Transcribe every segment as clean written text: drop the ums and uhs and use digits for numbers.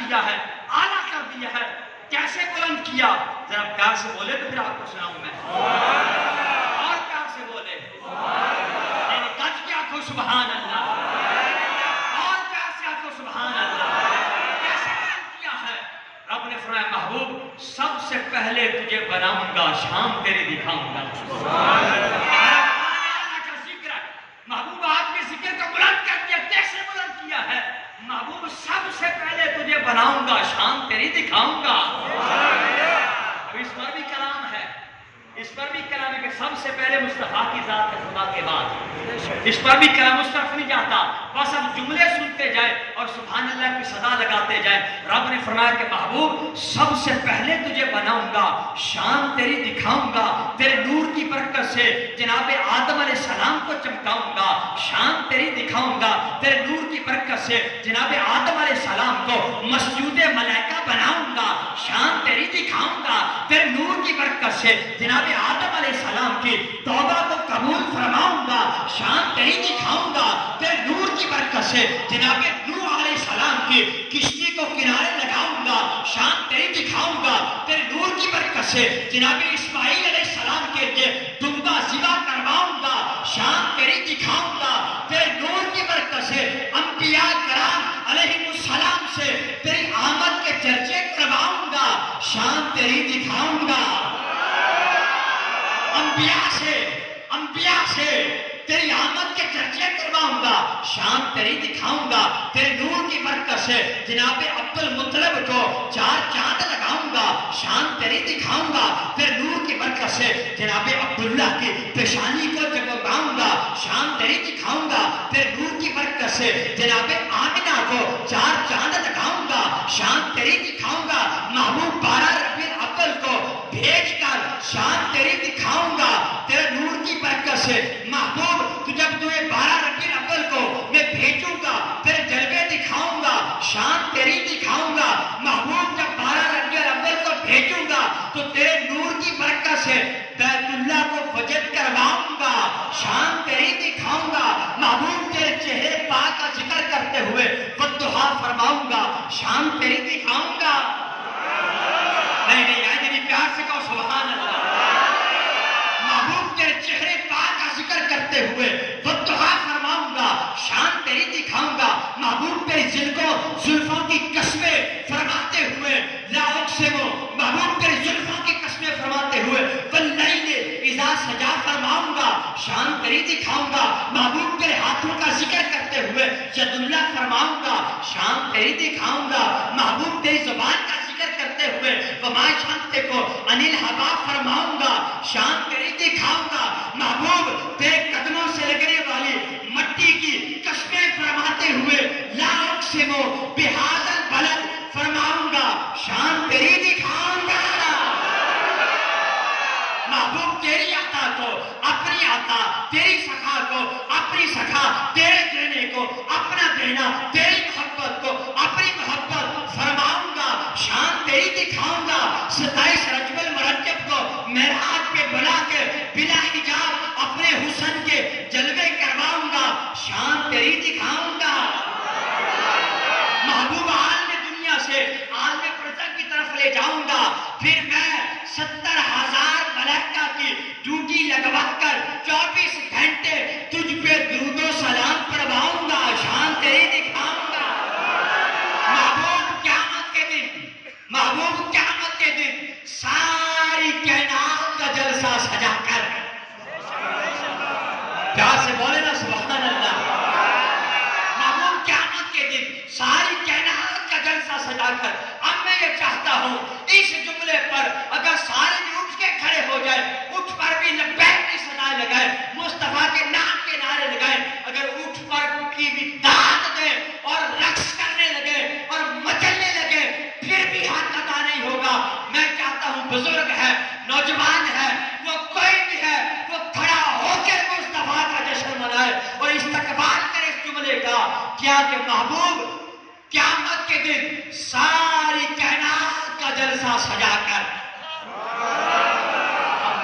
کیا ہے، اعلیٰ کر دیا ہے، کیسے بلند کیا؟ ذرا پیار سے بولے تو پھر آپ کو سناؤں میں، اور پیار سے بولے، گج کے آنکھوں سبحان اللہ، اور پیار سے آنکھوں سبحان اللہ، کیسے بلند کیا ہے؟ رب نے فرمایا محبوب سب سے پہلے تجھے بناؤں گا، شان تیری دکھاؤں گا۔ محبوب آپ کے ذکر کو بلند کر دیا، کیسے بلند کیا ہے؟ محبوب سب سے پہلے تجھے بناؤں گا، شان تیری دکھاؤں گا۔ اب اس پر بھی کلام ہے، اس پر بھی کلام ہے کہ سب سے پہلے مصطفیٰ کی ذات ہے خدا کے بعد، اس پر بھی کلام مصطفیٰ نہیں جاتا، بس اب جملے سنتے جائے اور سبحان اللہ کی صدا لگاتے جائے۔ رب نے فرمایا کہ محبوب سب سے پہلے تجھے بناؤں گا، شان تیری دکھاؤں گا، تیرے نور کی برکت سے جناب آدم علیہ السلام کو چمکاؤں گا، شان تیری دکھاؤں گا، تیرے نور کی برکت سے جناب آدم علیہ السلام کو مسجود ملائکہ بناؤں گا، شان تیری دکھاؤں گا، تیرے نور کی برکت سے جناب آدم علیہ السلام کی توبہ کو قبول فرماؤں گا، شان تیری دکھاؤں گا، تیرے نور کی برکت سے جناب نوح علیہ السلام کی کشتی کو کنارے لگاؤں گا، شان تیری دکھاؤں گا، تیرے نور کی برکت سے جناب اسماعیل علیہ السلام کے لیے دمبا ذبح کرواؤں گا، شان تیری دکھاؤں گا، تیرے نور کی برکت سے انبیاء کرام علیہ السلام سے تیری آمد کے چرچے کرواؤں گا، شان تیری دکھاؤں گا، انبیاء سے تیری آمد کے چرچے کرواؤں گا، شان تیری دکھاؤں گا، تیرے نور کی برکت سے جناب عبد المطلب کو 4 چاند لگاؤں گا، شان تیری دکھاؤں گا، تیرے نور کی برکت سے جناب عبداللہ کی پیشانی کو جگمگاؤں گا، شان تیری دکھاؤں گا، تیرے نور کی برکت سے جناب آمنہ کو 4 چاند لگاؤں گا، شان تیری دکھاؤں گا، محبوب 12 ربیع الاول کو بھیج کر شان تیری دکھاؤں گا، تیرے نور کی برکت سے محبوب جب تمہیں 12 ربیع الاول کو میں بھیجوں گا، تیرے جلوے دکھاؤں گا، شان تیری دکھاؤں گا، محبوب جب 12 ربیع الاول کو بھیجوں گا تو تیرے نور کی برکت سے بیت اللہ کو وجد کرواؤں گا، شان تیری دکھاؤں گا، محبوب تیرے چہرے پاک کا ذکر کرتے ہوئے والضحیٰ فرماؤں گا، شان تیری دکھاؤں گا۔ نہیں یعنی پیار سے کہو سبحان اللہ۔ محبوب تیرے چہرے پاک کا ذکر کرتے ہوئے والضحیٰ فرماؤں گا، شان تیری دکھاؤں گا، محبوب تیری زلفوں کی قسمیں فرماتے ہوئے لا اقسم، محبوب تیری زلفوں کی قسمیں فرماتے ہوئے واللیل اذا سجا فرماؤں گا، شان تیری دکھاؤں گا، محبوب تیرے ہاتھوں کا ذکر کرتے ہوئے ید اللہ فرماؤں گا، شان تیری دکھاؤں گا، محبوب تیری زبان کا ذکر کرتے ہوئے وما شانتے کو انل ہوا فرماؤں گا، شان تیری دکھاؤں گا، محبوب تیرے قدموں سے لگنے والی مٹی کی قسمیں فرماتے ہوئے لا اقسم بہذا البلد فرماؤں گا، شان تیری دکھاؤں گا۔ محبوب تیری عطا کو اپنی عطا، تیری سخا کو اپنی سخا، تیرے دینے کو اپنا دینا، تیری محبت کو اپنی محبت فرماؤں گا، شان تیری دکھاؤں گا۔ 27 رجب المرجب کو معراج پہ بلا کے بلا حجاب اپنے حسن کے جلوے کرواؤں گا، شان تیری دکھاؤں گا۔ محبوب عالم دنیا سے عالم برزخ کی طرف لے جاؤں گا، پھر میں 70,000 ملائکہ کی ڈیوٹی لگوا کر 24 گھنٹے تجھ پہ درود و سلام پڑھواؤں گا، شان تیری دکھاؤں گا۔ محبوب قیامت کے دن ساری کائنات کا جلسہ سجا کر، پیار سے بولے نا سبحان اللہ۔ محبوب قیامت کے دن ساری کائنات کا جلسہ سجا کر، اب میں یہ چاہتا ہوں اس جملے پر اگر سارے بھی اٹھ کے کھڑے ہو جائے، اٹھ پر بھی لبیک کی صدائیں لگائے، مصطفیٰ کے نام کے نعرے لگائے، اگر اٹھ پر کی بھی داد دے اور رقص کرنے لگے اور مچلنے لگے پھر بھی حق ادا نہیں ہوگا۔ میں چاہتا ہوں بزرگ ہے، نوجوان ہے، وہ کوئی بھی ہے، وہ کھڑا ہو کے مصطفیٰ کا جشن منائے اور استقبال کرے اس جملے کا، کیا کہ محبوب قیامت کے دن ساری کائنات کا جلسہ سجا کر،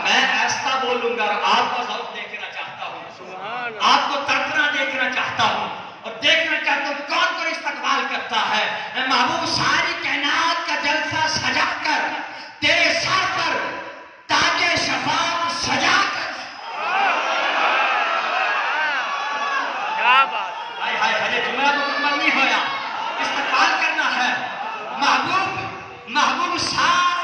میں ایسا بولوں گا اور آپ کو ذوق دیکھنا چاہتا ہوں، آپ کو تڑپنا دیکھنا چاہتا ہوں اور دیکھنا چاہتا ہوں کون کون استقبال کرتا ہے۔ محبوب ساری محبوب محبوب سارے